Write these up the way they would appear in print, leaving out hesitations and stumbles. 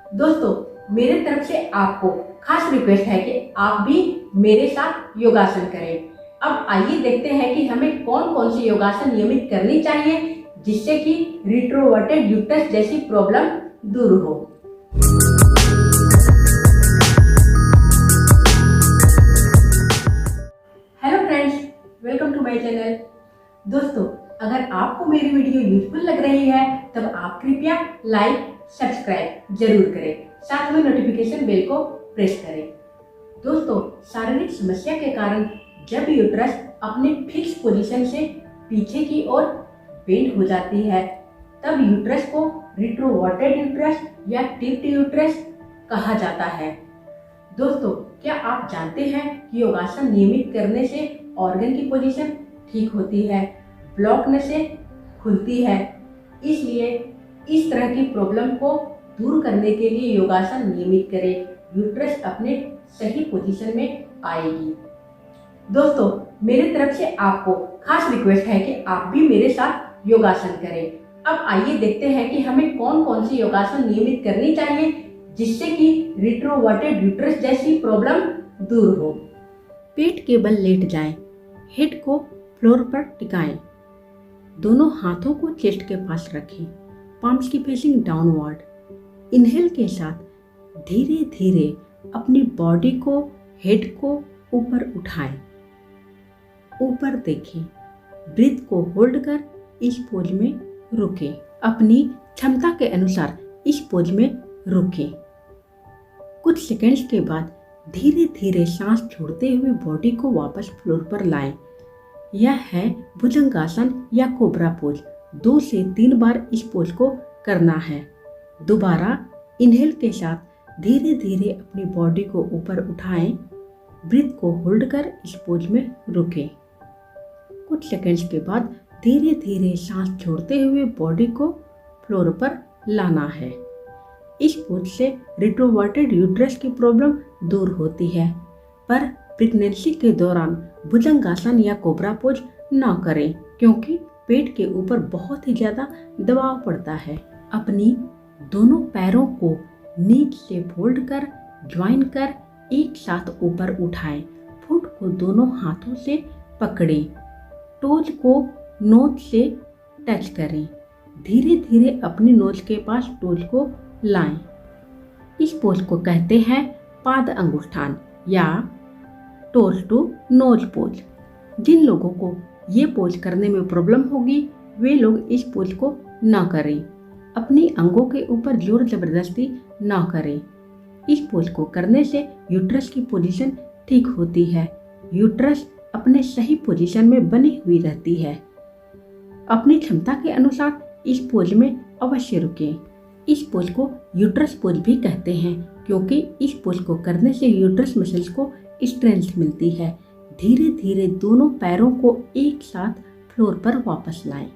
दोस्तों, मेरे तरफ से आपको खास रिक्वेस्ट है कि आप भी मेरे साथ योगासन करें। अब आइए देखते हैं कि हमें कौन कौन सी योगासन नियमित करनी चाहिए जिससे कि रिट्रोवर्टेड यूट्रस जैसी प्रॉब्लम दूर हो। Hello friends, welcome to my channel. दोस्तों, अगर आपको मेरी वीडियो यूजफुल लग रही है तब आप कृपया लाइक सब्सक्राइब जरूर करें, साथ में नोटिफिकेशन बेल को प्रेस करें। दोस्तों, शारीरिक समस्या के कारण जब यूट्रस अपने फिक्स पोजीशन से पीछे की ओर बेंड हो जाती है तब यूट्रस को रिट्रोवर्टेड यूट्रस या टिप्ड यूट्रस कहा जाता है। दोस्तों, क्या आप जानते हैं कि योगासन नियमित करने से ऑर्गन की पोजीशन ठीक होती है, ब्लॉक नसें खुलती है। इसलिए इस तरह की प्रॉब्लम को दूर करने के लिए योगासन नियमित करें, यूट्रस अपने सही पोजीशन में आएगी। दोस्तों, मेरे तरफ से आपको खास रिक्वेस्ट है कि आप भी मेरे साथ योगासन करें। अब आइए देखते हैं कि हमें कौन कौन सी योगासन नियमित करनी चाहिए जिससे कि रिट्रोवर्टेड यूट्रस जैसी प्रॉब्लम दूर हो। पेट के बल लेट जाएं, हेड को फ्लोर पर टिकाएं, दोनों हाथों को चेस्ट के पास रखें, पाम्स की फेसिंग डाउनवर्ड। इनहेल के साथ धीरे धीरे अपनी बॉडी को, हेड को ऊपर उठाएं, ऊपर देखें, ब्रीथ को होल्ड कर इस पोज में रुकें, अपनी क्षमता के अनुसार इस पोज में रुकें। कुछ सेकंड्स के बाद धीरे धीरे सांस छोड़ते हुए बॉडी को वापस फ्लोर पर लाएं। यह है भुजंगासन या कोबरा पोज। 2 से 3 बार इस पोज को करना है। दोबारा इनहेल के साथ धीरे धीरे अपनी बॉडी को ऊपर उठाएं, ब्रीथ को होल्ड कर इस पोज में रुकें। कुछ सेकंड्स के बाद धीरे धीरे सांस छोड़ते हुए बॉडी को फ्लोर पर लाना है। इस पोज से रिट्रोवर्टेड यूट्रस की प्रॉब्लम दूर होती है, पर प्रेगनेंसी के दौरान भुजंगासन या कोबरा पोज ना करें क्योंकि पेट के ऊपर बहुत ही ज़्यादा दबाव पड़ता है। अपनी दोनों पैरों को नीचे से फोल्ड कर ज्वाइन कर एक साथ ऊपर उठाएं, फुट को दोनों हाथों से पकड़ें, टोज को नोज से टच करें, धीरे धीरे अपनी नोज के पास टोज को लाएं। इस पोज को कहते हैं पाद अंगुष्ठान या टोज टू नोज पोज। जिन लोगों को ये पोज करने में प्रॉब्लम होगी वे लोग इस पोज को ना करें। अपनी अंगों के ऊपर जोर जबरदस्ती ना करें। इस पोज को करने से यूट्रस की पोजीशन ठीक होती है, यूट्रस अपने सही पोजीशन में बनी हुई रहती है। अपनी क्षमता के अनुसार इस पोज में अवश्य रुकें। इस पोज को यूट्रस पोज भी कहते हैं क्योंकि इस पोज को करने से यूट्रस मसल्स को स्ट्रेंथ मिलती है। धीरे धीरे दोनों पैरों को एक साथ फ्लोर पर वापस लाएं।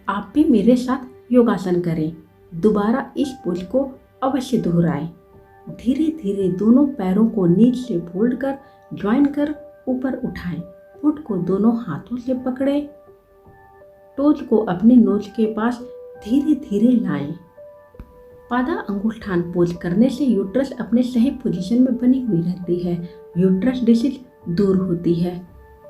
आप भी मेरे साथ योगासन करें। दोबारा इस पोज को अवश्य दोहराएं। धीरे धीरे दोनों पैरों को नीचे से फोल्ड कर ज्वाइन कर ऊपर उठाएं, फुट को दोनों हाथों से पकड़ें, टोज को अपनी नोज के पास धीरे धीरे लाएं। पादा अंगुष्ठान पोज करने से यूट्रस अपने सही पोजीशन में बनी हुई रहती है, यूट्रस डिसीज दूर होती है,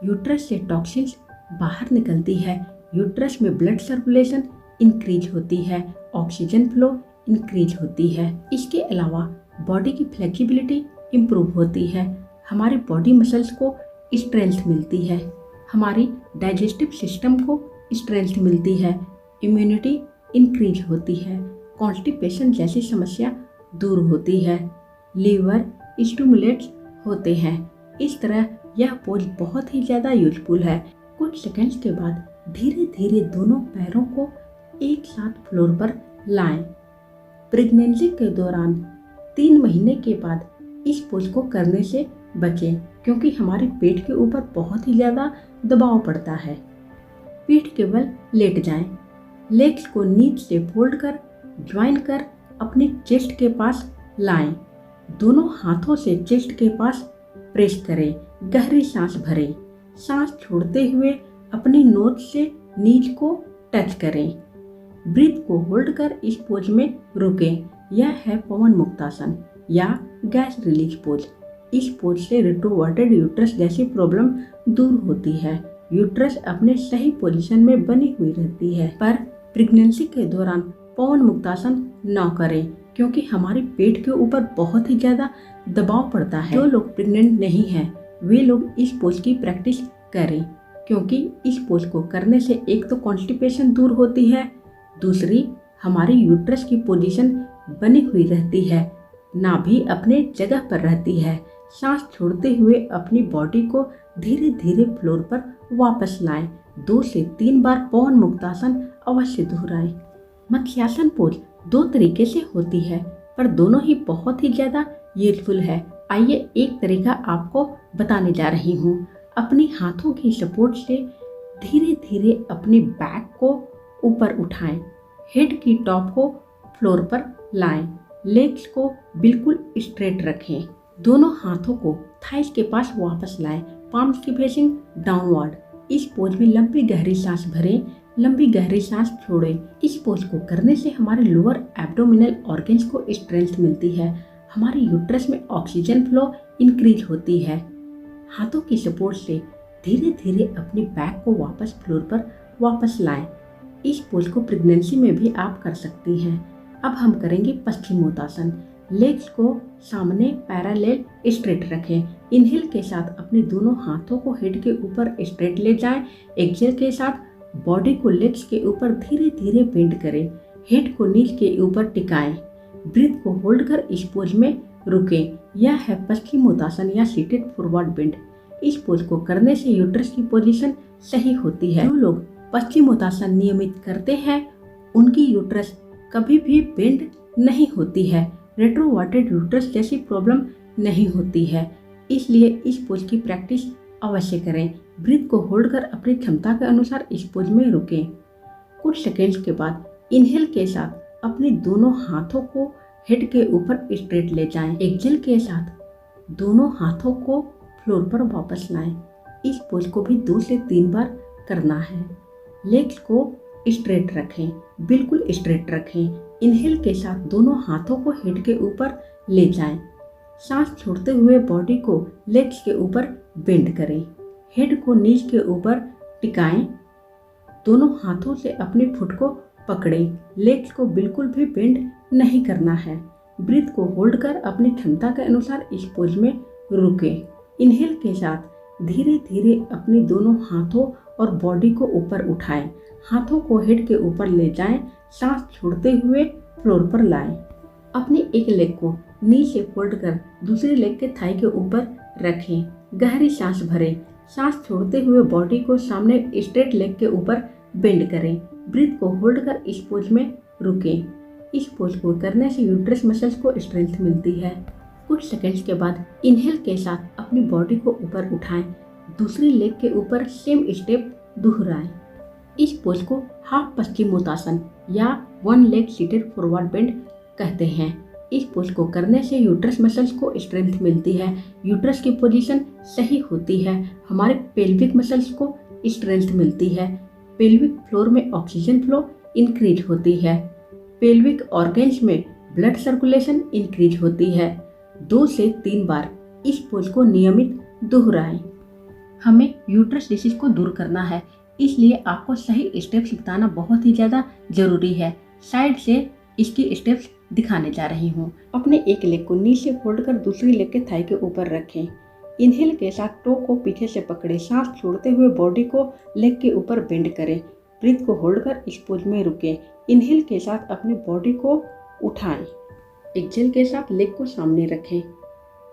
यूट्रस से टॉक्सिन्स बाहर निकलती है, यूट्रस में ब्लड सर्कुलेशन इंक्रीज होती है, ऑक्सीजन फ्लो इंक्रीज होती है। इसके अलावा बॉडी की फ्लेक्सिबिलिटी इम्प्रूव होती है, हमारे बॉडी मसल्स को स्ट्रेंथ मिलती है, हमारी डाइजेस्टिव सिस्टम को स्ट्रेंथ मिलती है, इम्यूनिटी इंक्रीज होती है, कॉन्स्टिपेशन जैसी समस्या दूर होती है, लीवर स्टिमुलेट्स होते हैं। इस तरह यह पोज बहुत ही ज़्यादा यूजफुल है। कुछ सेकंड्स के बाद धीरे धीरे दोनों पैरों को एक साथ फ्लोर पर लाएं। प्रेगनेंसी के दौरान 3 महीने के बाद इस पोज को करने से बचें क्योंकि हमारे पेट के ऊपर बहुत ही ज़्यादा दबाव पड़ता है। पीठ के बल लेट जाएं, लेग्स को नीचे से फोल्ड कर ज्वाइन कर अपने चेस्ट के पास लाएं, दोनों हाथों से चेस्ट के पास प्रेस करें, गहरी सांस भरें, सांस छोड़ते हुए अपनी नोज से नीज को टच करें, ब्रीथ को होल्ड कर इस पोज में रुकें, यह है पवन मुक्तासन या गैस रिलीज पोज। इस पोज से रिट्रोवर्टेड यूट्रस जैसी प्रॉब्लम दूर होती है। यूट्रस अपने सही पोजीशन में बनी हुई रहती है। पर प्रेगनेंसी के दौरान पवन मुक्तासन न करें, क्योंकि हमारे पेट के ऊपर बहुत ही ज्यादा दबाव पड़ता है। जो लोग प्रेग्नेंट नहीं हैं, वे लोग इस पोज की प्रैक्टिस करें, क्योंकि इस पोज को करने से एक तो कॉन्स्टिपेशन दूर होती है, दूसरी हमारी यूट्रस की पोजीशन बनी हुई रहती है, नाभि अपने जगह पर रहती है। सांस छोड़ते हुए अपनी बॉडी को धीरे धीरे फ्लोर पर वापस लाएं। 2 से 3 बार पवन मुक्तासन अवश्य दोहराएं। मत्स्यासन पोज 2 तरीके से होती है, पर दोनों ही बहुत ही ज्यादा यूजफुल है। आइए एक तरीका आपको बताने जा रही हूँ। अपनी हाथों की सपोर्ट से धीरे धीरे अपनी बैक को ऊपर उठाएं, हेड की टॉप को फ्लोर पर लाएं, लेग्स को बिल्कुल स्ट्रेट रखें, दोनों हाथों को थाइस के पास वापस लाएं, पाम्स की फेसिंग डाउनवर्ड। इस पोज में लंबी गहरी सांस भरें, लंबी गहरी सांस छोड़ें। इस पोज को करने से हमारे लोअर एब्डोमिनल ऑर्गन्स को स्ट्रेंथ मिलती है, हमारे यूट्रस में ऑक्सीजन फ्लो इंक्रीज होती है। हाथों की सपोर्ट से धीरे धीरे अपनी बैक को वापस फ्लोर पर वापस लाएं। इस पोज को प्रेगनेंसी में भी आप कर सकती हैं। अब हम करेंगे पश्चिमोत्तासन। लेग्स को सामने पैरेलल स्ट्रेट रखें। इनहेल के साथ अपने दोनों हाथों को हेड के ऊपर स्ट्रेट ले जाएं। एक्सहेल के साथ बॉडी को लेग्स के ऊपर धीरे धीरे बेंड करें, हेड को नीज के ऊपर टिकाएं। ब्रीथ को होल्ड कर इस पोज में रुकें। यह है पश्चिमोत्तासन या सीटेड फॉरवर्ड बेंड। इस पोज को करने से यूट्रस की पोजीशन सही होती है। जो लोग पश्चिमोत्तासन नियमित करते हैं, उनकी यूट्रस कभी भी बेंड नहीं होती है, रेट्रोवर्टेड यूट्रस जैसी प्रॉब्लम नहीं होती है। इसलिए इस पोज की प्रैक्टिस अवश्य करें। ब्रीथ को होल्ड कर अपनी क्षमता के अनुसार इस पोज में रुकें। कुछ सेकेंड्स के बाद इनहेल के साथ अपने दोनों हाथों को हेड के ऊपर स्ट्रेट ले जाएं। एक्सहेल के साथ दोनों हाथों को फ्लोर पर वापस लाएं। इस पोज को भी 2 से 3 बार करना है। लेग्स को स्ट्रेट रखें, बिल्कुल स्ट्रेट रखें। इनहेल के साथ दोनों हाथों को हेड के ऊपर ले जाएं। सांस छोड़ते हुए बॉडी को लेग्स के ऊपर बेंड करें, हेड को नीज के ऊपर टिकाएं। दोनों हाथों से अपनी फुट को पकड़ें, लेग्स को बिल्कुल भी बेंड नहीं करना है। ब्रीथ को होल्ड कर अपनी क्षमता के अनुसार इस पोज में रुकें। इनहेल के साथ धीरे धीरे अपने दोनों हाथों और बॉडी को ऊपर उठाएं, हाथों को हेड के ऊपर ले जाएं, सांस छोड़ते हुए फ्लोर पर लाएं। अपने एक लेग को नी से फोल्ड कर दूसरे लेग के थाई के ऊपर रखें, गहरी सांस भरें, सांस छोड़ते हुए बॉडी को सामने स्ट्रेट लेग के ऊपर बेंड करें। ब्रीथ को होल्ड कर इस पोज में रुकें। इस पोज को करने से यूट्रस मसल्स को स्ट्रेंथ मिलती है। कुछ सेकंड्स के बाद इनहेल के साथ अपनी बॉडी को ऊपर उठाएं, दूसरी लेग के ऊपर सेम स्टेप दोहराएं। इस पोज को हाफ पश्चिमोत्तासन या 1 लेग सीटेड फॉरवर्ड बेंड कहते हैं। इस पोज को करने से यूट्रस मसल्स को स्ट्रेंथ मिलती है, यूट्रस की पोजीशन सही होती है, हमारे पेल्विक मसल्स को स्ट्रेंथ मिलती है, पेल्विक फ्लोर में ऑक्सीजन फ्लो इंक्रीज होती है, पेल्विक ऑर्गन्स में ब्लड सर्कुलेशन इंक्रीज होती है। 2 से 3 बार इस पोज को नियमित दोहराएं। हमें यूट्रस डिसीज को दूर करना है, इसलिए आपको सही स्टेप्स बताना बहुत ही ज़्यादा जरूरी है। साइड से इसकी स्टेप्स दिखाने जा रही हूँ। अपने एक लेग को नी से फोल्ड कर दूसरी लेग के थाई के ऊपर रखें। इनहेल के साथ टो को पीछे से पकड़े, सांस छोड़ते हुए बॉडी को लेग के ऊपर बेंड करें। ब्रीथ को होल्ड कर इस पोज में रुकें। इनहेल के साथ अपनी बॉडी को उठाएं। एक्सहेल के साथ लेग को सामने रखें,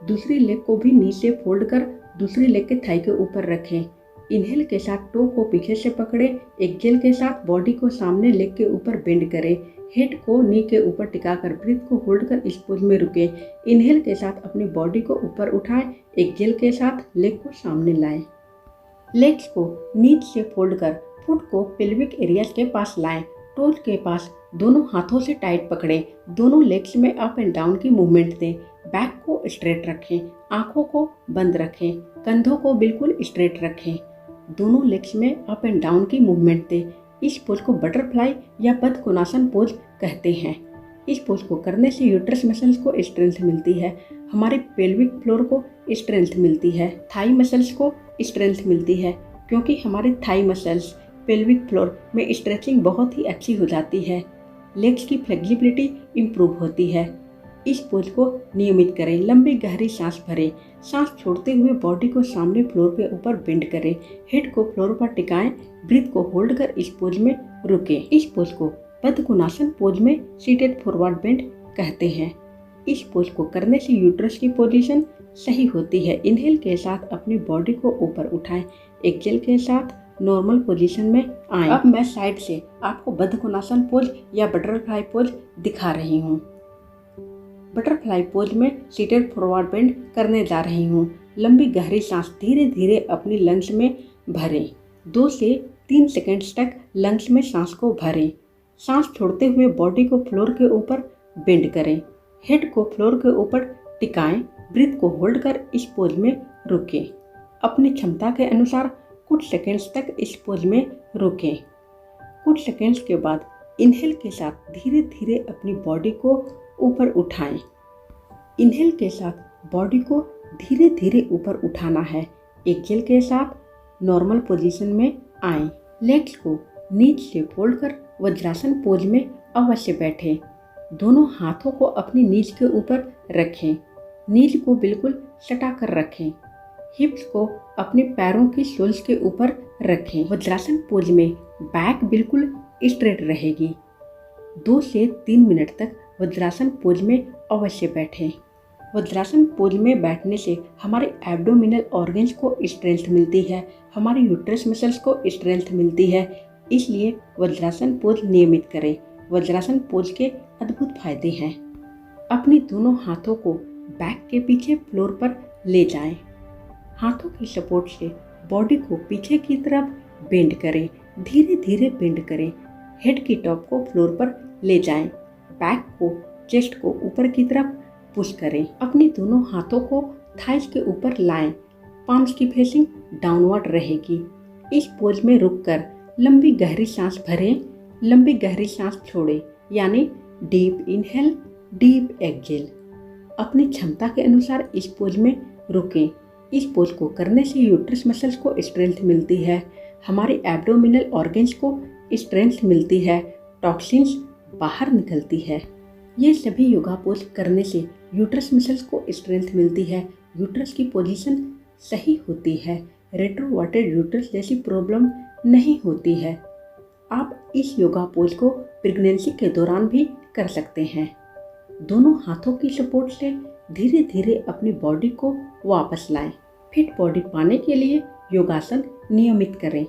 दूसरी लेग को भी नी से फोल्ड कर दूसरी लेग के थाई के ऊपर रखें। इनहेल के साथ टो को पीछे से पकड़े, एक्सहेल के साथ बॉडी को सामने लेग के ऊपर बेंड करें, हेड को नी के ऊपर टिकाकर ब्रीथ को होल्ड कर इस पोज में रुकें। इनहेल के साथ अपनी बॉडी को ऊपर उठाएं, एक्सहेल के साथ लेग को सामने लाएं। लेग्स को नीच से फोल्ड कर फुट को पेल्विक एरियाज के पास लाएं, टोज के पास दोनों हाथों से टाइट पकड़ें, दोनों लेग्स में अप एंड डाउन की मूवमेंट दें, बैक को स्ट्रेट रखें, आंखों को बंद रखें, कंधों को बिल्कुल स्ट्रेट रखें, दोनों लेग्स में अप एंड डाउन की मूवमेंट दें। इस पोज को बटरफ्लाई या पद्मकोणासन पोज कहते हैं। इस पोज को करने से यूट्रस मसल्स को स्ट्रेंथ मिलती है, हमारे पेल्विक फ्लोर को स्ट्रेंथ मिलती है, थाई मसल्स को स्ट्रेंथ मिलती है, क्योंकि हमारे थाई मसल्स पेल्विक फ्लोर में स्ट्रेचिंग बहुत ही अच्छी हो जाती है। लेग्स की फ्लेक्सिबिलिटी इम्प्रूव होती है। इस पोज को नियमित करें। लंबी गहरी सांस भरें। सांस छोड़ते हुए बॉडी को सामने फ्लोर के ऊपर बेंड करें। हेड को फ्लोर पर टिकाएं। ब्रीथ को होल्ड कर इस पोज में रुकें। इस पोज को बद्धकोणासन पोज में सीटेड फॉरवर्ड बेंड कहते हैं। इस पोज को करने से यूट्रस की पोजीशन सही होती है। इनहेल के साथ अपनी बॉडी को ऊपर उठाएं। एक्सहेल के साथ नॉर्मल पोजीशन में आएं। अब मैं साइड से आपको बद्धकोणासन पोज या बटरफ्लाई पोज दिखा रही हूँ। बटरफ्लाई पोज में सीटेड फॉरवर्ड बेंड करने जा रही हूँ। लंबी गहरी सांस धीरे धीरे अपनी लंग्स में भरें। 2 से 3 सेकंड्स तक लंग्स में सांस को भरें। सांस छोड़ते हुए बॉडी को फ्लोर के ऊपर बेंड करें। हेड को फ्लोर के ऊपर टिकाएं। ब्रीथ को होल्ड कर इस पोज में रुकें। अपनी क्षमता के अनुसार कुछ सेकंड्स तक इस पोज में रुकें। कुछ सेकंड्स के बाद इनहेल के साथ धीरे धीरे अपनी बॉडी को ऊपर उठाएं। इनहेल के साथ बॉडी को धीरे धीरे ऊपर उठाना है। एक्सहेल के साथ नॉर्मल पोजीशन में आएं। लेग्स को नीचे से फोल्ड कर वज्रासन पोज में अवश्य बैठें। दोनों हाथों को अपनी नीज के ऊपर रखें। नीज को बिल्कुल सटा कर रखें। हिप्स को अपने पैरों की सोल्स के ऊपर रखें। वज्रासन पोज में बैक बिल्कुल स्ट्रेट रहेगी। 2 से 3 मिनट तक वज्रासन पोज में अवश्य बैठें। वज्रासन पोज में बैठने से हमारे एब्डोमिनल ऑर्गन्स को स्ट्रेंथ मिलती है, हमारे यूट्रस मसल्स को स्ट्रेंथ मिलती है। इसलिए वज्रासन पोज नियमित करें। वज्रासन पोज के अद्भुत फायदे हैं। अपनी दोनों हाथों को बैक के पीछे फ्लोर पर ले जाएं। हाथों की सपोर्ट से बॉडी को पीछे की तरफ बेंड करें। धीरे धीरे बेंड करें। हेड की टॉप को फ्लोर पर ले जाएं। बैक को, चेस्ट को ऊपर की तरफ पुश करें। अपनी दोनों हाथों को थाइस के ऊपर लाएं। पाम्स की फेसिंग डाउनवर्ड रहेगी। इस पोज में रुककर लंबी गहरी सांस भरें। लंबी गहरी सांस छोड़ें, यानी डीप इनहेल, डीप एक्सहेल। अपनी क्षमता के अनुसार इस पोज में रुकें। इस पोज को करने से यूट्रस मसल्स को स्ट्रेंथ मिलती है, हमारे एब्डोमिनल ऑर्गन्स को स्ट्रेंथ मिलती है, टॉक्सिन्स बाहर निकलती है। ये सभी योगा पोज करने से यूट्रस मसल्स को स्ट्रेंथ मिलती है, यूट्रस की पोजीशन सही होती है, रेट्रोवर्टेड यूट्रस जैसी प्रॉब्लम नहीं होती है। आप इस योगा पोज को प्रेगनेंसी के दौरान भी कर सकते हैं। दोनों हाथों की सपोर्ट से धीरे धीरे अपनी बॉडी को वापस लाएं। फिट बॉडी पाने के लिए योगासन नियमित करें।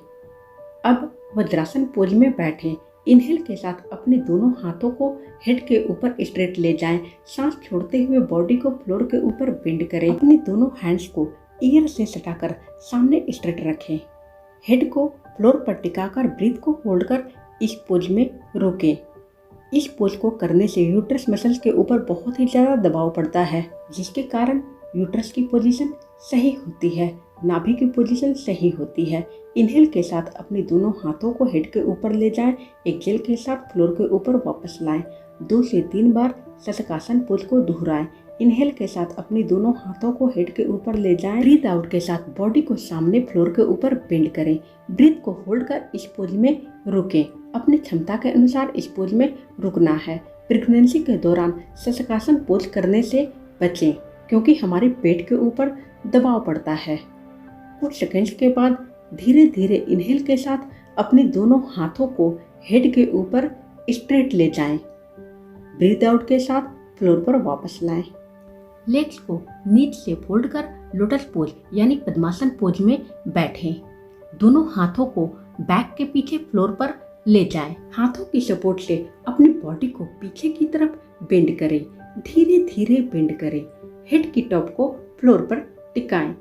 अब वज्रासन पोज में बैठें। इनहेल के साथ अपने दोनों हाथों को हेड के ऊपर स्ट्रेट ले जाएं। सांस छोड़ते हुए बॉडी को फ्लोर के ऊपर बेंड करें। अपनी दोनों हैंड्स को ईयर से सटाकर सामने स्ट्रेट रखें। हेड को फ्लोर पर टिकाकर ब्रीथ को होल्ड कर इस पोज में रोकें। इस पोज को करने से यूट्रस मसल्स के ऊपर बहुत ही ज़्यादा दबाव पड़ता है, जिसके कारण यूट्रस की पोजीशन सही होती है, नाभि की पोजीशन सही होती है। इनहेल के साथ अपने दोनों हाथों को हेड के ऊपर ले जाएं। एक्सहेल के साथ फ्लोर के ऊपर वापस लाएं। 2 से 3 बार शतकासन पोज को दोहराएं। इनहेल के साथ अपनी दोनों हाथों को हेड के ऊपर ले जाएं। ब्रीथ आउट के साथ बॉडी को सामने फ्लोर के ऊपर बेंड करें। ब्रीथ को होल्ड कर इस पोज में रुकें। अपनी क्षमता के अनुसार इस पोज में रुकना है। प्रेगनेंसी के दौरान शतकासन पोज करने से बचें, क्योंकि हमारे पेट के ऊपर दबाव पड़ता है। कुछ सेकंड्स के बाद धीरे धीरे इनहेल के साथ अपने दोनों हाथों को हेड के ऊपर स्ट्रेट ले जाएं। ब्रीथ आउट के साथ फ्लोर पर वापस लाएं। लेग्स को नीचे से फोल्ड कर लोटस पोज यानी पद्मासन पोज में बैठें। दोनों हाथों को बैक के पीछे फ्लोर पर ले जाएं। हाथों की सपोर्ट से अपनी बॉडी को पीछे की तरफ बेंड करें। धीरे धीरे बेंड करें। हेड की टॉप को फ्लोर पर टिकाएं।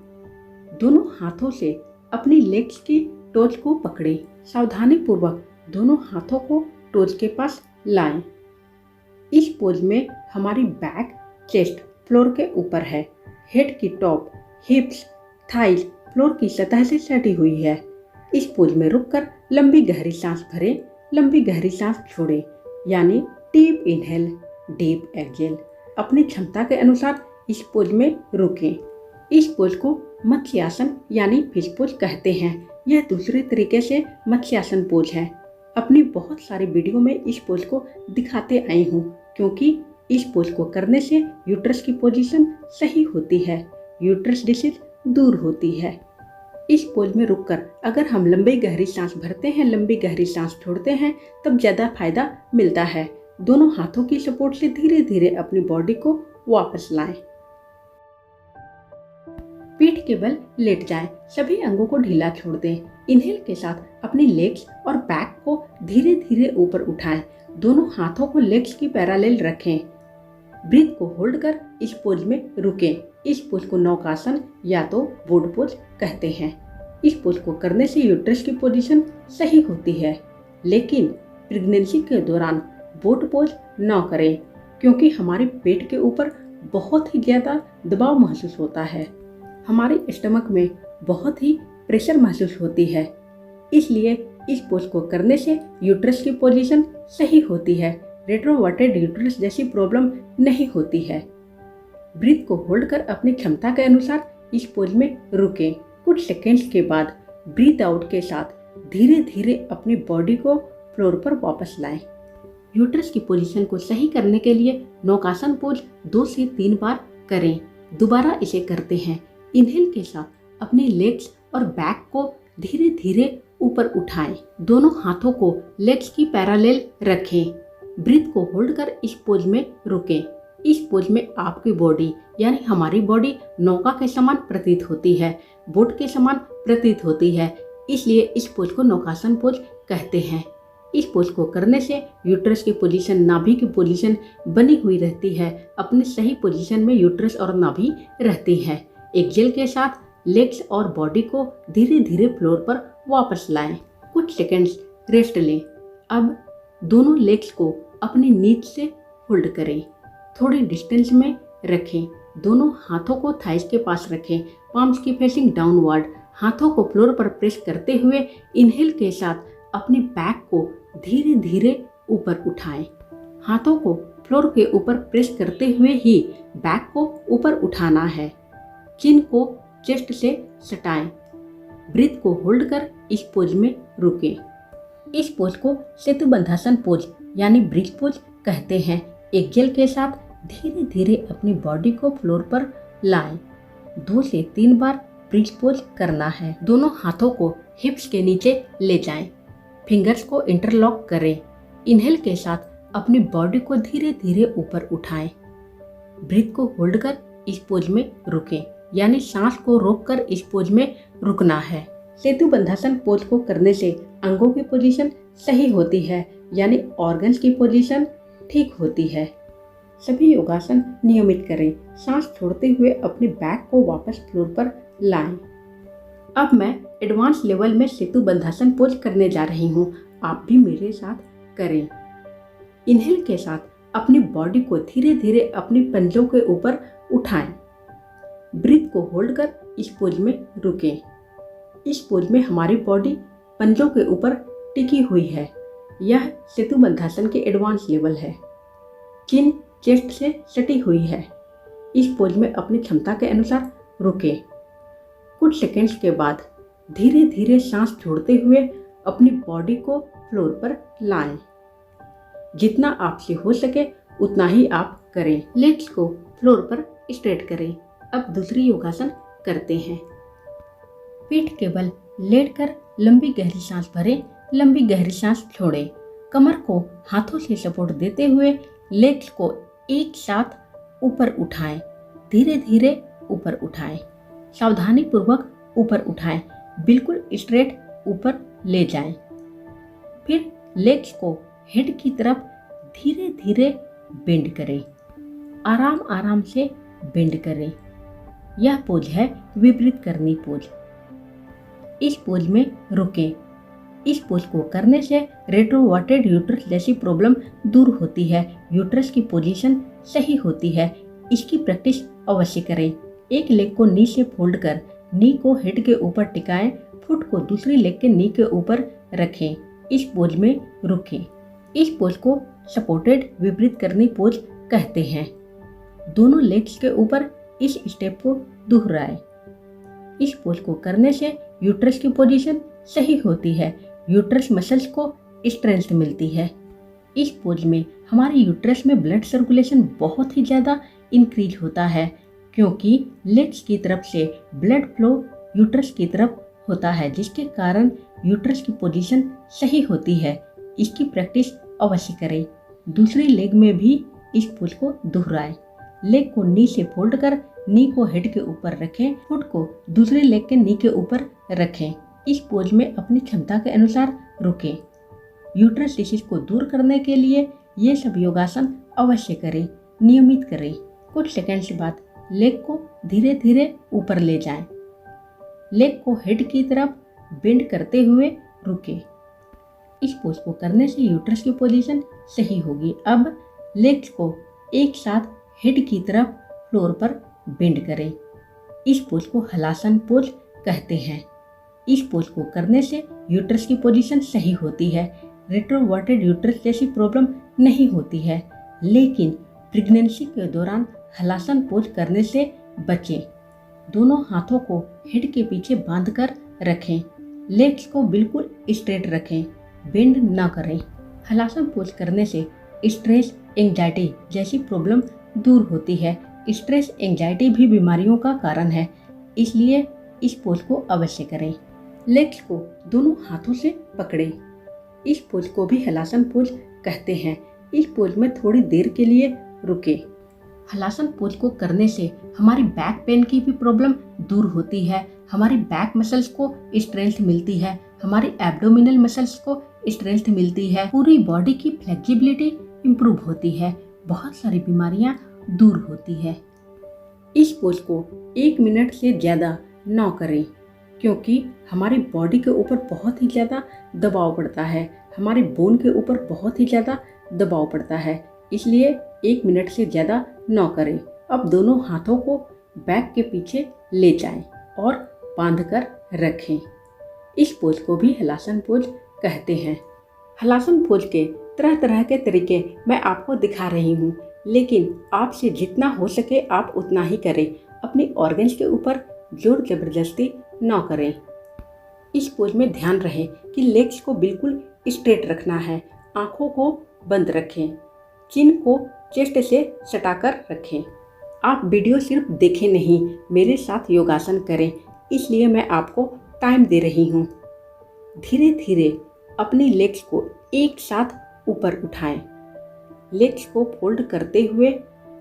दोनों हाथों से अपनी लेग्स की टोज को पकड़ें। सावधानी पूर्वक दोनों हाथों को टोज के पास लाएं। इस पोज में हमारी बैक, चेस्ट फ्लोर के ऊपर है। हेड की टॉप, हिप्स, थाइज फ्लोर की सतह से सटी हुई है। इस पोज में रुककर लंबी गहरी सांस भरें। लंबी गहरी सांस छोड़ें, यानी डीप इनहेल, डीप एक्सेल। अपनी क्षमता के अनुसार इस पोज में रुकें। इस पोज को मत्स्यासन यानी फिश पोज कहते हैं। यह दूसरे तरीके से मत्स्यासन पोज है। अपनी बहुत सारी वीडियो में इस पोज को दिखाते आई हूँ, क्योंकि इस पोज को करने से यूट्रस की पोजीशन सही होती है, यूट्रस डिसीज दूर होती है। इस पोज में रुककर अगर हम लंबी गहरी सांस भरते हैं, लंबी गहरी सांस छोड़ते हैं, तब ज़्यादा फायदा मिलता है। दोनों हाथों की सपोर्ट से धीरे धीरे अपनी बॉडी को वापस लाएं। पीठ के बल लेट जाएं, सभी अंगों को ढीला छोड़ दें। इनहेल के साथ अपनी लेग्स और बैक को धीरे धीरे ऊपर उठाएं। दोनों हाथों को लेग्स की पैरेलल रखें। ब्रीथ को होल्ड कर इस पोज में रुकें। इस पोज को नौकासन या तो बोट पोज कहते हैं। इस पोज को करने से यूट्रस की पोजीशन सही होती है, लेकिन प्रेगनेंसी के दौरान बोट पोज न करें, क्योंकि हमारे पेट के ऊपर बहुत ही ज़्यादा दबाव महसूस होता है। हमारे स्टमक में बहुत ही प्रेशर महसूस होती है, इसलिए इस पोज को करने से यूट्रस की पोजीशन सही होती है। रेट्रोवर्टेड यूट्रस जैसी प्रॉब्लम नहीं होती है। ब्रीथ को होल्ड कर अपनी क्षमता के अनुसार इस पोज में रुकें। कुछ सेकेंड्स के बाद ब्रीथ आउट के साथ धीरे धीरे अपनी बॉडी को फ्लोर पर वापस लाएं। यूट्रस की पोजीशन को सही करने के लिए नौकासन पोज 2 से 3 बार करें। दोबारा इसे करते हैं। इनहेल के साथ अपने लेग्स और बैक को धीरे धीरे ऊपर उठाएं। दोनों हाथों को लेग्स की पैरेलल रखें। ब्रीथ को होल्ड कर इस पोज में रुकें। इस पोज में आपकी बॉडी यानी हमारी बॉडी नौका के समान प्रतीत होती है, बोट के समान प्रतीत होती है, इसलिए इस पोज को नौकासन पोज कहते हैं। इस पोज को करने से यूट्रस की पोजीशन, नाभि की पोजीशन बनी हुई रहती है। अपने सही पोजीशन में यूट्रस और नाभि रहती है। एक्सेल के साथ लेग्स और बॉडी को धीरे धीरे फ्लोर पर वापस लाएं। कुछ सेकंड्स रेस्ट लें। अब दोनों लेग्स को अपनी नीच से होल्ड करें। थोड़ी डिस्टेंस में रखें। दोनों हाथों को थाइस के पास रखें। पाम्स की फेसिंग डाउनवर्ड। हाथों को फ्लोर पर प्रेस करते हुए इनहेल के साथ अपनी बैक को धीरे धीरे ऊपर उठाएं। हाथों को फ्लोर के ऊपर प्रेस करते हुए ही बैक को ऊपर उठाना है। चिन को चेस्ट से सटाएं। ब्रीथ को होल्ड कर इस पोज में रुकें। इस पोज को सेतुबंधासन पोज यानी ब्रिज पोज कहते हैं। एक्सेल के साथ धीरे धीरे अपनी बॉडी को फ्लोर पर लाएं। 2 से 3 बार ब्रिज पोज करना है। दोनों हाथों को हिप्स के नीचे ले जाएं। फिंगर्स को इंटरलॉक करें। इनहेल के साथ अपनी बॉडी को धीरे धीरे ऊपर उठाएं। ब्रीथ को होल्ड कर इस पोज में रुकें, यानी सांस को रोककर इस पोज में रुकना है। सेतुबंधासन पोज को करने से अंगों की पोजीशन सही होती है, यानी ऑर्गन्स की पोजीशन ठीक होती है। सभी योगासन नियमित करें। सांस छोड़ते हुए अपने बैक को वापस फ्लोर पर लाएं। अब मैं एडवांस लेवल में सेतुबंधासन पोज करने जा रही हूँ। आप भी मेरे साथ करें। इनहेल के साथ अपनी बॉडी को धीरे धीरे अपनी पंजों के ऊपर उठाएं। ब्रीथ को होल्ड कर इस पोज में रुकें। इस पोज में हमारी बॉडी पंजों के ऊपर टिकी हुई है। यह सेतुबंधासन के एडवांस लेवल है। चिन चेस्ट से सटी हुई है। इस पोज में अपनी क्षमता के अनुसार रुकें। कुछ सेकंड्स के बाद धीरे धीरे सांस छोड़ते हुए अपनी बॉडी को फ्लोर पर लाएं। जितना आपसे हो सके उतना ही आप करें। लेग्स को फ्लोर पर स्ट्रेट करें। अब दूसरी योगासन करते हैं। पीठ के बल लेटकर लंबी गहरी सांस भरें, लंबी गहरी सांस छोड़ें। कमर को हाथों से सपोर्ट देते हुए लेग्स को एक साथ ऊपर उठाएं। धीरे धीरे ऊपर उठाएं। सावधानी पूर्वक ऊपर उठाएं। बिल्कुल स्ट्रेट ऊपर ले जाएं। फिर लेग्स को हेड की तरफ धीरे धीरे बेंड करें। आराम आराम से बेंड करें। यह पोज है विपरीत करनी पोज। इस पोज में रुकें। इस पोज को करने से रेट्रोवर्टेड यूट्रस जैसी प्रॉब्लम दूर होती है। यूट्रस की पोजीशन सही होती है। इसकी प्रैक्टिस अवश्य करें। एक लेग को नी से फोल्ड कर नी को हेड के ऊपर टिकाएं। फुट को दूसरी लेग के नी के ऊपर रखें। इस पोज में रुकें। इस पोज को सपोर्टेड विपरीत करनी पोज कहते हैं। दोनों लेग्स के ऊपर इस स्टेप को दोहराएं। इस पोज को करने से यूट्रस की पोजीशन सही होती है, यूट्रस मसल्स को स्ट्रेंथ मिलती है। इस पोज में हमारे यूट्रस में ब्लड सर्कुलेशन बहुत ही ज़्यादा इंक्रीज होता है, क्योंकि लेग्स की तरफ से ब्लड फ्लो यूट्रस की तरफ होता है, जिसके कारण यूट्रस की पोजीशन सही होती है। इसकी प्रैक्टिस अवश्य करें। दूसरी लेग में भी इस पोज को दोहराएं। लेग को नी से फोल्ड कर नी को हेड के ऊपर रखें, फुट को दूसरी लेग के नी के ऊपर रखें। इस पोज में अपनी क्षमता के अनुसार रुकें। यूट्रस डिसीज को दूर करने के लिए ये सब योगासन अवश्य करें, नियमित करें। कुछ सेकंड्स बाद लेग को धीरे धीरे ऊपर ले जाएं। लेग को हेड की तरफ बेंड करते हुए रुकें। इस पोज को करने से यूट्रस की पोजीशन सही होगी। अब लेग्स को एक साथ हेड की तरफ फ्लोर पर बेंड करें। इस पोज को हलासन पोज कहते हैं। इस पोज को करने से यूट्रस की पोजीशन सही होती है, रेट्रोवर्टेड यूट्रस जैसी प्रॉब्लम नहीं होती है। लेकिन प्रेगनेंसी के दौरान हलासन पोज करने से बचें। दोनों हाथों को हेड के पीछे बांधकर रखें। लेग्स को बिल्कुल स्ट्रेट रखें, बेंड ना करें। हलासन पोज करने से स्ट्रेस, एंजाइटी जैसी प्रॉब्लम दूर होती है। स्ट्रेस, एंजाइटी भी बीमारियों का कारण है, इसलिए इस पोज को अवश्य करें। लेग्स को दोनों हाथों से पकड़ें। इस पोज को भी हलासन पोज कहते हैं। इस पोज में थोड़ी देर के लिए रुकें। हलासन पोज को करने से हमारी बैक पेन की भी प्रॉब्लम दूर होती है, हमारी बैक मसल्स को स्ट्रेंथ मिलती है, हमारी एब्डोमिनल मसल्स को स्ट्रेंथ मिलती है, पूरी बॉडी की फ्लेक्सिबिलिटी इम्प्रूव होती है, बहुत सारी बीमारियां दूर होती है। इस पोज को 1 मिनट से ज़्यादा ना करें, क्योंकि हमारी बॉडी के ऊपर बहुत ही ज़्यादा दबाव पड़ता है, हमारे बोन के ऊपर बहुत ही ज़्यादा दबाव पड़ता है, इसलिए 1 मिनट से ज़्यादा ना करें। अब दोनों हाथों को बैक के पीछे ले जाएं और बांध कर रखें। इस पोज को भी हलासन पोज कहते हैं। हलासन पोज के तरह तरह के तरीके मैं आपको दिखा रही हूँ, लेकिन आपसे जितना हो सके आप उतना ही करें। अपनी ऑर्गन्स के ऊपर जोर जबरदस्ती ना करें। इस पोज में ध्यान रहे कि लेग्स को बिल्कुल स्ट्रेट रखना है, आंखों को बंद रखें, चिन को चेस्ट से सटाकर रखें। आप वीडियो सिर्फ देखें नहीं, मेरे साथ योगासन करें, इसलिए मैं आपको टाइम दे रही हूँ। धीरे धीरे अपनी लेग्स को एक साथ ऊपर उठाएं। लेग्स को फोल्ड करते हुए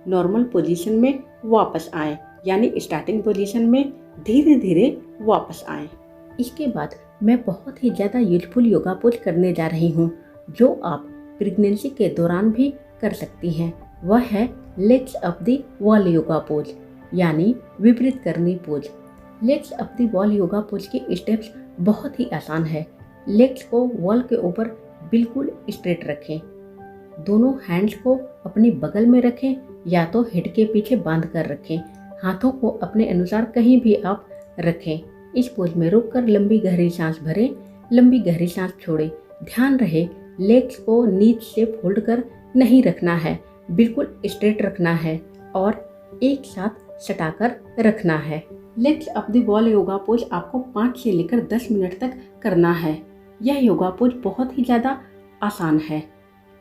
नॉर्मल पोजीशन में वापस आएं, यानी स्टार्टिंग पोजीशन में धीरे धीरे वापस आएं। इसके बाद मैं बहुत ही ज़्यादा यूजफुल योगा पोज करने जा रही हूँ, जो आप प्रेगनेंसी के दौरान भी कर सकती हैं। वह है legs up the wall yoga pose, यानी विपरीत करनी pose. Legs up the wall yoga pose की स्टेप्स बहुत ही आसान है। लेग्स को वॉल के ऊपर बिल्कुल स्ट्रेट रखें। दोनों हैंड्स को अपनी बगल में रखें या तो हेड के पीछे बांध कर रखें। हाथों को अपने अनुसार कहीं भी आप रखें। इस पोज में रुककर लंबी गहरी सांस भरें, लंबी गहरी सांस छोड़ें। ध्यान रहे लेग्स को नीचे से फोल्ड कर नहीं रखना है, बिल्कुल स्ट्रेट रखना है और एक साथ सटाकर रखना है। Legs up the wall yoga pose आपको 5 से लेकर 10 मिनट तक करना है। यह योगा पोज बहुत ही ज़्यादा आसान है।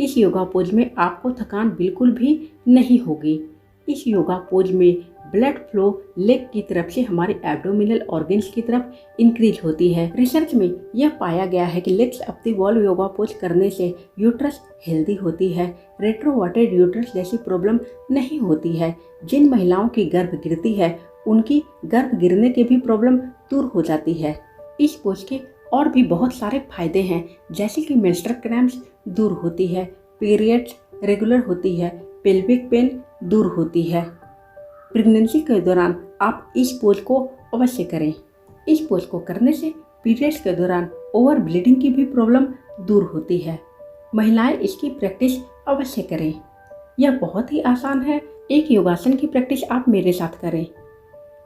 इस योगा पोज में आपको थकान बिल्कुल भी नहीं होगी। इस योगा पोज में ब्लड फ्लो लेग की तरफ से हमारे एब्डोमिनल ऑर्गन्स की तरफ इंक्रीज होती है। रिसर्च में यह पाया गया है कि legs up the wall yoga pose करने से यूट्रस हेल्दी होती है, रेट्रोवर्टेड यूट्रस जैसी प्रॉब्लम नहीं होती है। जिन महिलाओं की गर्भ गिरती है उनकी गर्भ गिरने की भी प्रॉब्लम दूर हो जाती है। इस पोज के और भी बहुत सारे फायदे हैं, जैसे कि मेंस्ट्रुअल क्रैम्प्स दूर होती है, पीरियड्स रेगुलर होती है, पेल्विक पेन दूर होती है। प्रेगनेंसी के दौरान आप इस पोज को अवश्य करें। इस पोज को करने से पीरियड्स के दौरान ओवर ब्लीडिंग की भी प्रॉब्लम दूर होती है। महिलाएं इसकी प्रैक्टिस अवश्य करें। यह बहुत ही आसान है। एक योगासन की प्रैक्टिस आप मेरे साथ करें।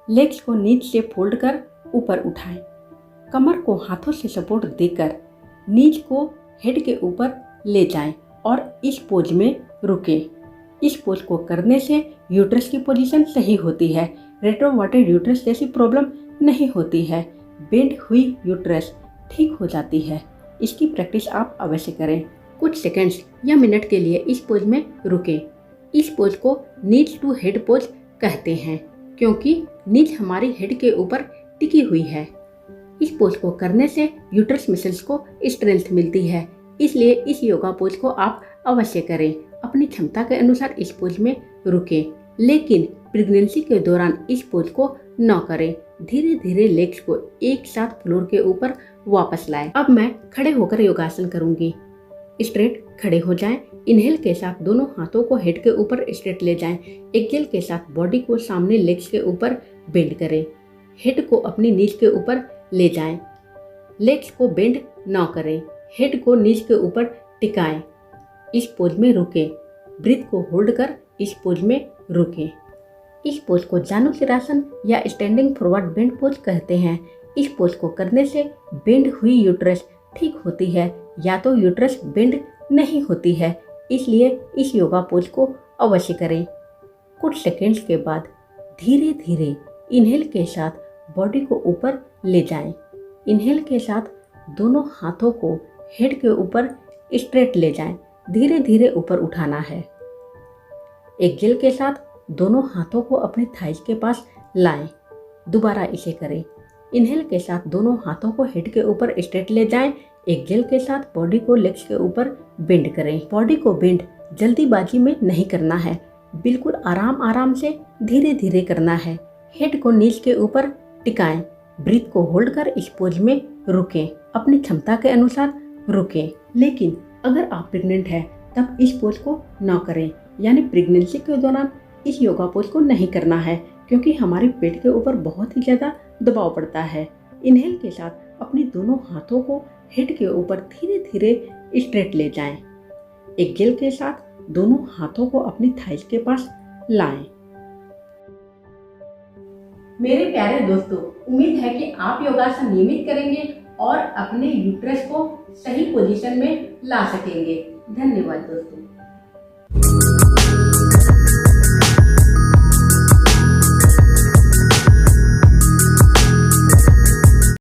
लेग्स को नीचे से फोल्ड कर ऊपर उठाएं। कमर को हाथों से सपोर्ट देकर नीज को हेड के ऊपर ले जाएं और इस पोज में रुकें। इस पोज को करने से यूट्रस की पोजीशन सही होती है, रेट्रोवर्टेड यूट्रस जैसी प्रॉब्लम नहीं होती है, बेंड हुई यूट्रस ठीक हो जाती है। इसकी प्रैक्टिस आप अवश्य करें। कुछ सेकंड्स या मिनट के लिए इस पोज में रुकें। इस पोज को नीज टू हेड पोज कहते हैं क्योंकि नीज हमारी हेड के ऊपर टिकी हुई है। इस पोज को करने से यूट्रस मसल्स को स्ट्रेंथ मिलती है, इसलिए इस योगा पोज को आप अवश्य करें। अपनी क्षमता के अनुसार इस पोज में रुकें, लेकिन प्रेगनेंसी के दौरान इस पोज को न करें। धीरे धीरे लेग्स को एक साथ फ्लोर के ऊपर वापस लाएं। अब मैं खड़े होकर योगासन करूंगी। स्ट्रेट खड़े हो जाएं। इनहेल के साथ दोनों हाथों को हेड के ऊपर स्ट्रेट ले जाएं। एक्सेल के साथ बॉडी को सामने लेग्स के ऊपर बेंड करें। हेड को अपनी नीज के ऊपर ले जाएं। लेग्स को बेंड न करें। हेड को नीज के ऊपर टिकाएं। इस पोज में रुकें। ब्रीथ को होल्ड कर इस पोज में रुकें। इस पोज को जानुशिरासन या स्टैंडिंग फॉरवर्ड बेंड पोज कहते हैं। इस पोज को करने से बेंड हुई यूट्रस ठीक होती है या तो यूट्रस बेंड नहीं होती है, इसलिए इस योगा पोज को अवश्य करें। कुछ सेकंड्स के बाद धीरे धीरे इनहेल के साथ बॉडी को ऊपर ले जाएं। इनहेल के साथ दोनों हाथों को हेड के ऊपर स्ट्रेट ले जाएं। धीरे धीरे ऊपर उठाना है। एक्सेल के साथ दोनों हाथों को अपनी थाइज के पास लाएं। दोबारा इसे करें। इनहेल के साथ दोनों हाथों को हेड के ऊपर स्ट्रेट ले जाएं। एक्सेल के साथ बॉडी को लेग्स के ऊपर बेंड करें। बॉडी को बेंड जल्दीबाजी में नहीं करना है, बिल्कुल आराम आराम से धीरे धीरे करना है। हेड को नीज के ऊपर टिकाएं। ब्रीथ को होल्ड कर इस पोज में रुकें। अपनी क्षमता के अनुसार रुकें। लेकिन अगर आप प्रेग्नेंट हैं तब इस पोज को न करें, यानी प्रेगनेंसी के दौरान इस योगा पोज को नहीं करना है क्योंकि हमारे पेट के ऊपर बहुत ही ज़्यादा दबाव पड़ता है। इनहेल के साथ अपने दोनों हाथों को हेड के ऊपर धीरे धीरे स्ट्रेट ले जाएं। एक्सेल के साथ दोनों हाथों को अपनी थाइज के पास लाएं। मेरे प्यारे दोस्तों, उम्मीद है कि आप योगासन नियमित करेंगे और अपने यूट्रस को सही पोजीशन में ला सकेंगे। धन्यवाद दोस्तों।